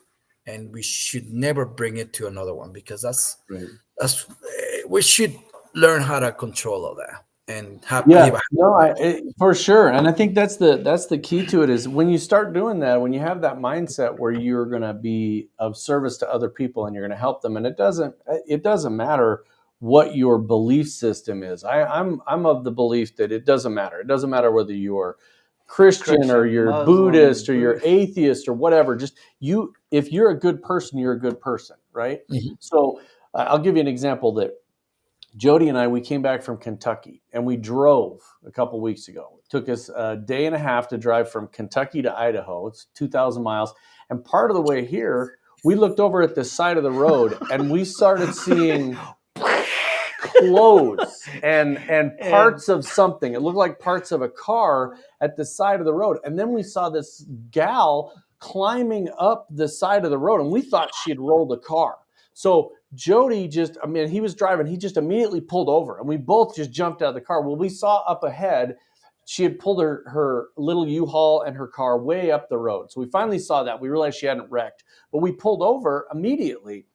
and we should never bring it to another one, because Right. that's we should learn how to control all that and Yeah, live a no, happy life. for sure, and I think that's the key to it is when you start doing that, when you have that mindset where you're going to be of service to other people and you're going to help them, and it doesn't matter what your belief system is. I'm of the belief that it doesn't matter. It doesn't matter whether you're Christian or you're Muslim, Buddhist or you're Buddhist. atheist or whatever. Just if you're a good person, you're a good person, right? Mhm. So I'll give you an example that Jody and I, we came back from Kentucky and we drove a couple weeks ago. It took us a day and a half to drive from Kentucky to Idaho. It's 2,000 miles. And part of the way here, we looked over at the side of the road and we started seeing clothes and parts of something. It looked like parts of a car at the side of the road. And then we saw this gal climbing up the side of the road and we thought she had rolled a car. So Jody he was driving, he just immediately pulled over and we both just jumped out of the car. Well, we saw up ahead, she had pulled her little U-Haul and her car way up the road. So we finally saw that. We realized she hadn't wrecked, but we pulled over immediately.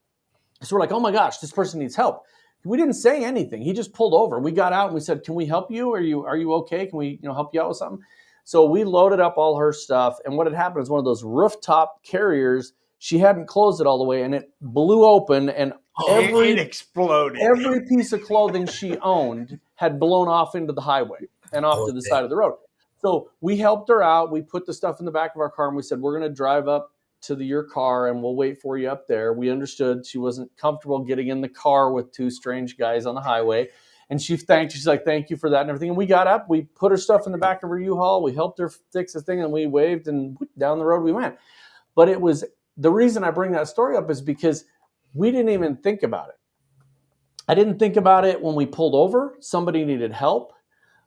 So we're like, oh my gosh, this person needs help. We didn't say anything. He just pulled over. We got out and we said, can we help you? Are you okay? Can we help you out with something? So we loaded up all her stuff. And what had happened is one of those rooftop carriers, she hadn't closed it all the way and it blew open and It exploded. every piece of clothing she owned had blown off into the highway and off to the Okay. side of the road. So we helped her out. We put the stuff in the back of our car and we said, we're going to drive up to your car and we'll wait for you up there. We understood she wasn't comfortable getting in the car with two strange guys on the highway. And she's like, thank you for that and everything. And we got up, we put her stuff in the back of her U-Haul. We helped her fix the thing and we waved and down the road we went. But it was, the reason I bring that story up is because we didn't even think about it. I didn't think about it when we pulled over. Somebody needed help.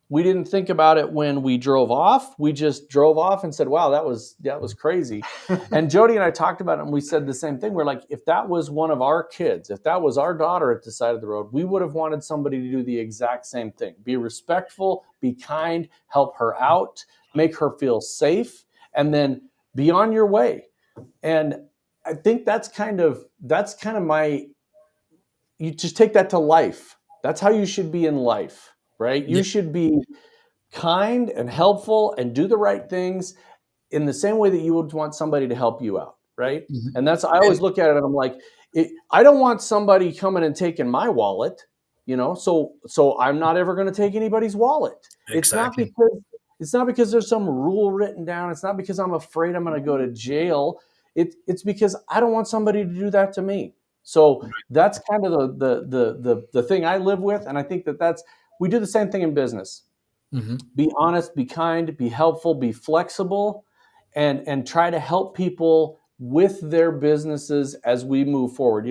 We didn't think about it when we drove off. We just drove off and said, wow, that was crazy. And Jody and I talked about it and we said the same thing. We're like, if that was one of our kids, if that was our daughter at the side of the road, we would have wanted somebody to do the exact same thing. Be respectful, be kind, help her out, make her feel safe, and then be on your way. And I think that's kind of you just take that to life. That's how you should be in life, right? You should be kind and helpful and do the right things in the same way that you would want somebody to help you out, right? Mhm. And I always look at it and I'm like, I don't want somebody coming and taking my wallet, so I'm not ever going to take anybody's wallet. Exactly. It's not because there's some rule written down. It's not because I'm afraid I'm going to go to jail. It's because I don't want somebody to do that to me. So that's kind of the thing I live with, and I think we do the same thing in business. Mhm. Be honest, be kind, be helpful, be flexible, and try to help people with their businesses as we move forward.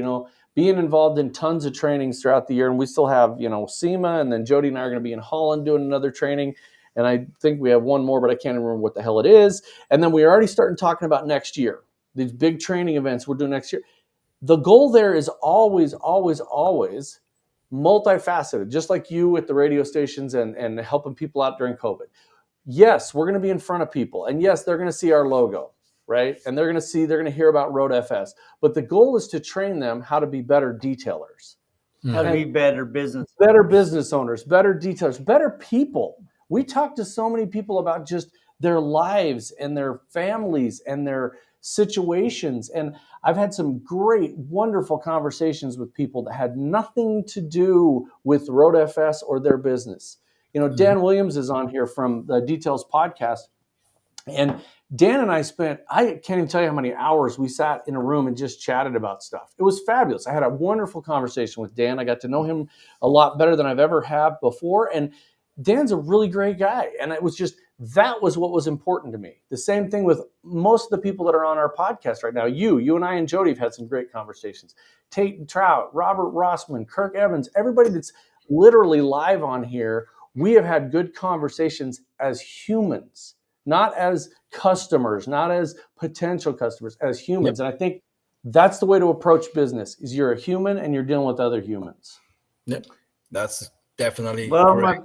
Being involved in tons of trainings throughout the year, and we still have SEMA, and then Jody and I are going to be in Holland doing another training, and I think we have one more, but I can't remember what the hell it is. And then we're already starting talking about next year, these big training events we're doing next year. The goal there is always, always, always multifaceted, just like you with the radio stations and helping people out during COVID. Yes, we're going to be in front of people. And yes, they're going to see our logo, right? And they're going to hear about Road FS. But the goal is to train them how to be better detailers. How to be better business owners, better detailers, better people. We talk to so many people about just their lives and their families and their situations. And I've had some great, wonderful conversations with people that had nothing to do with Road FS or their business. Dan Williams is on here from the Details podcast. And Dan and I can't even tell you how many hours we sat in a room and just chatted about stuff. It was fabulous. I had a wonderful conversation with Dan. I got to know him a lot better than I've ever have before. And Dan's a really great guy. And it was just, that was what was important to me. The same thing with most of the people that are on our podcast right now. You and I and Jody have had some great conversations. Tate Trout, Robert Rossman, Kirk Evans, everybody that's literally live on here, we have had good conversations as humans, not as customers, not as potential customers, as humans. Yep. And I think that's the way to approach business, is you're a human and you're dealing with other humans. Yep. That's definitely Well, correct.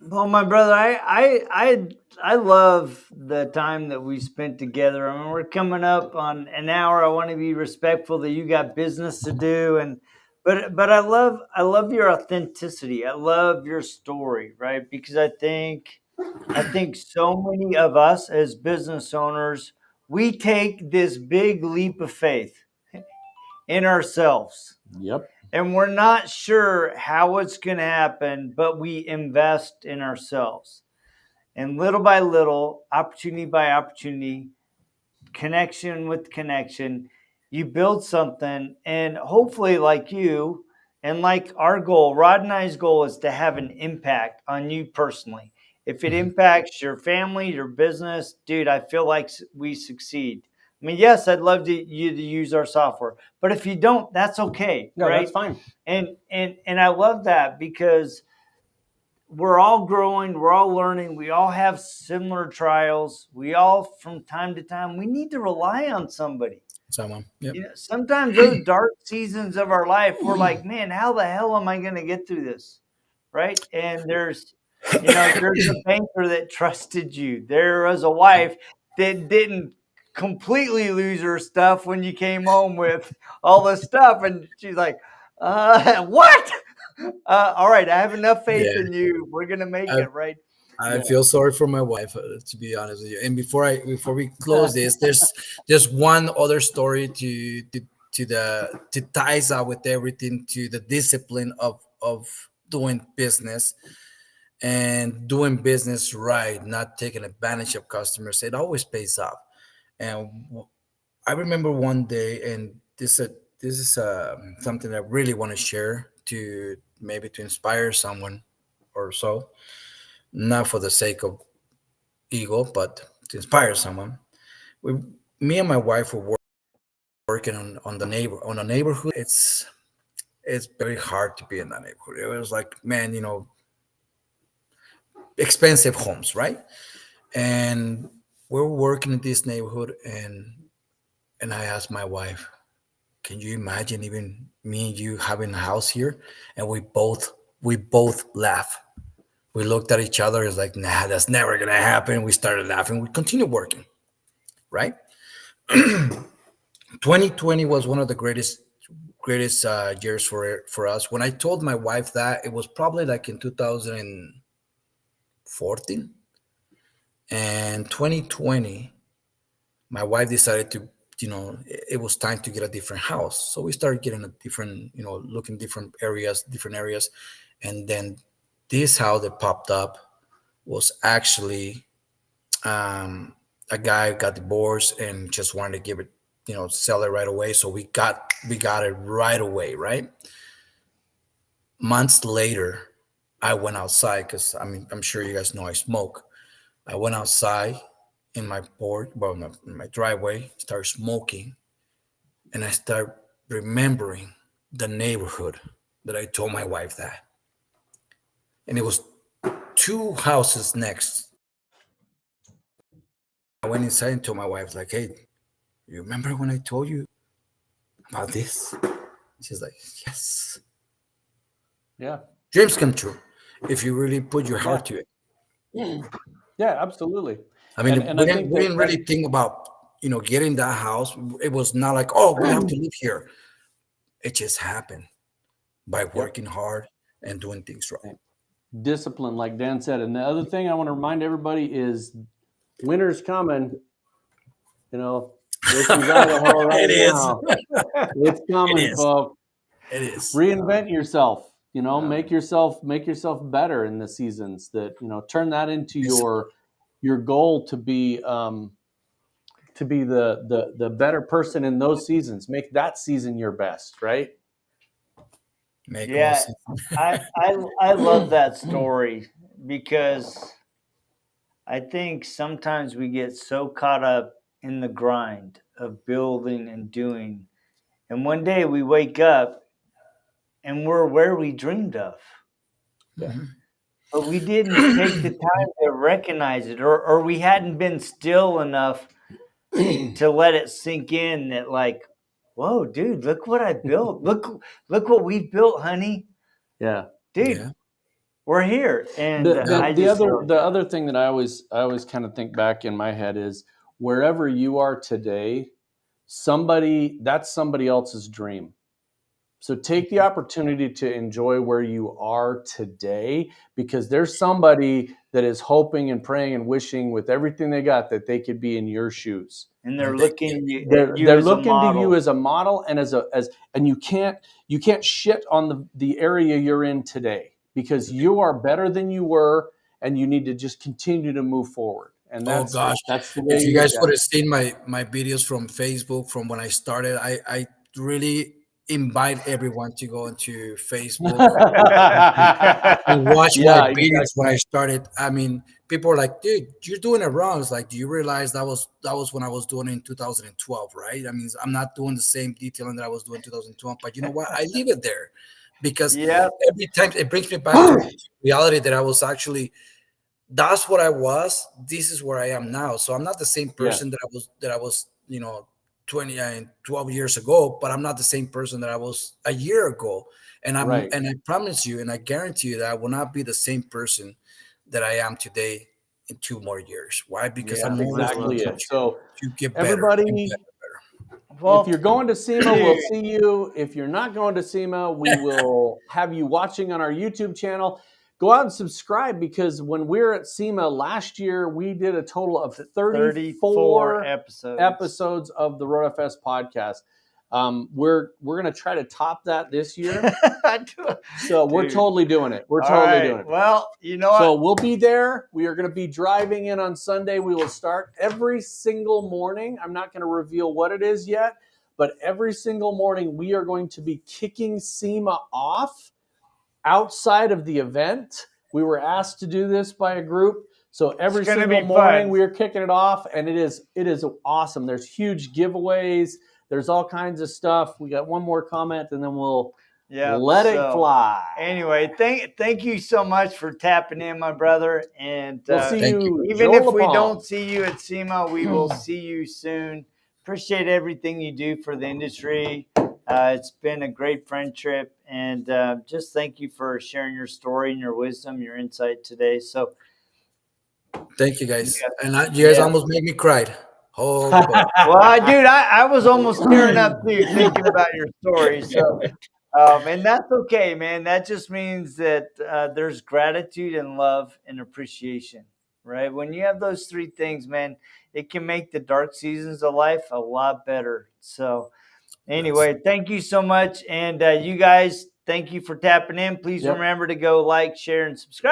my brother, I love the time that we spent together. I mean, we're coming up on an hour. I want to be respectful that you got business to do, but I love your authenticity. I love your story, right? Because I think so many of us as business owners, we take this big leap of faith in ourselves. Yep. And we're not sure how it's going to happen, but we invest in ourselves. And little by little, opportunity by opportunity, connection with connection, you build something. And hopefully, like you, and like our goal, Rod and I's goal is to have an impact on you personally. If it impacts your family, your business, dude, I feel like we succeed. I mean, yes, I'd love you to use our software, but if you don't, that's okay, No, right? that's fine. And I love that because we're all growing, we're all learning, we all have similar trials. We all, from time to time, we need to rely on somebody. Someone. Yep. You know, sometimes those dark seasons of our life, we're like, man, how the hell am I going to get through this? Right? And there's a banker that trusted you. There was a wife that didn't completely lose her stuff when you came home with all this stuff. And she's like, what? All right, I have enough faith Yeah. in you. We're going to make I- it, right? I feel sorry for my wife, to be honest with you. And before we close this, there's one other story to ties up with everything, to the discipline of doing business and doing business right, not taking advantage of customers. It always pays off. And I remember one day, and this is something I really want to share, to maybe to inspire someone or so, not for the sake of ego, but to inspire someone. We, me and my wife were working on a neighborhood. It's very hard to be in that neighborhood. It was like, man, expensive homes, right? And we're working in this neighborhood, and I asked my wife, can you imagine even me and you having a house here? And we both laugh. We looked at each other. It's like, nah, that's never gonna happen. We started laughing. We continued working, right? 2020 was one of the greatest years for us. When I told my wife that, it was probably like in 2014, and 2020, my wife decided to, it was time to get a different house. So we started getting a different, looking different areas, and then this house that popped up was actually a guy got divorced and just wanted to give it, sell it right away. So we got it right away, right? Months later, I went outside because I'm sure you guys know I smoke. I went outside in my porch, in my driveway, started smoking, and I started remembering the neighborhood that I told my wife that. And it was 2 houses next. I went inside and told my wife, like, hey, you remember when I told you about this? She's like, yes. Yeah. Dreams come true if you really put your heart to it. Yeah, absolutely. I mean, And we I think didn't really think about, getting that house. It was not like, oh, we have to live here. It just happened by working hard and doing things right. discipline, like Dan said. And the other thing I want to remind everybody is winter's coming. This is Idaho right It is. now. It's coming, It is. folks. It is. Reinvent yourself. Make yourself better in the seasons. That turn that into your goal to be the better person in those seasons. Make that season your best, right? Make all Yeah, sense. I love that story because I think sometimes we get so caught up in the grind of building and doing, and one day we wake up and we're where we dreamed of. Yeah. Mhm. But we didn't take the time to recognize it, or we hadn't been still enough to let it sink in that, like, whoa, dude, look what I built. Look what we built, honey. Yeah. Dude, Yeah. we're here. And The Yeah. the, I the just other love the that. other thing that I always kind of think back in my head is wherever you are today, that's somebody else's dream. So take the opportunity to enjoy where you are today, because there's somebody that is hoping and praying and wishing with everything they got that they could be in your shoes. And they're Thank you. looking They're at you they're as a looking to you model. as a model and and you can't shit on the area you're in today, because you are better than you were, and you need to just continue to move forward. And Oh that's gosh, that's the way if you you look guys at would it. have seen my videos from Facebook from when I started, I really invite everyone to go into Facebook and watch my Yeah, videos when exactly. I started. I mean, people are like, "Dude, you're doing it wrong." It's like, do you realize that was when I was doing it in 2012, right? I mean, I'm not doing the same detailing that I was doing in 2012, but you know what? I leave it there because Yep. every time it brings me back to reality that I was actually that's what I was. This is where I am now. So I'm not the same Yeah, person that I was, 20 and 12 years ago, but I'm not the same person that I was a year ago. right. And I promise you and I guarantee you that I will not be the same person that I am today in 2 more years. Why? Because That's I'm always exactly Absolutely. looking it. So to get better and everybody, better. if Well, you're going to SEMA, we'll dude, see you. If you're not going to SEMA, we will have you watching on our YouTube channel. Go out and subscribe, because when we were at SEMA last year, we did a total of 34 34 episodes. episodes of the RoadFS podcast. We're going to try to top that this year. So we're Dude. totally doing it. We're All totally right. doing it. Well, you know So what? we'll be there. We are going to be driving in on Sunday. We will start every single morning. I'm not going to reveal what it is yet, but every single morning we are going to be kicking SEMA off outside of the event. We were asked to do this by a group. So every It's gonna single be morning fun. we are kicking it off, and it is awesome. There's huge giveaways. There's all kinds of stuff. We got one more comment, and then we'll Yeah. let it fly. Anyway, thank you so much for tapping in, my brother. And We'll see Thank you. even Joel if we LaPalm. don't see you at SEMA, we will see you soon. Appreciate everything you do for the industry. It's been a great friendship, and just thank you for sharing your story and your wisdom, your insight today. So, Thank you guys. yeah. And you guys Yeah. almost made me cry. Oh boy. Well, dude, I was almost tearing up too, thinking about your story. So, and that's okay, man. That just means that there's gratitude and love and appreciation, right? When you have those three things, man, it can make the dark seasons of life a lot better. So, anyway, thank you so much. And you guys, thank you for tapping in. Please Yep. remember to go like, share, and subscribe.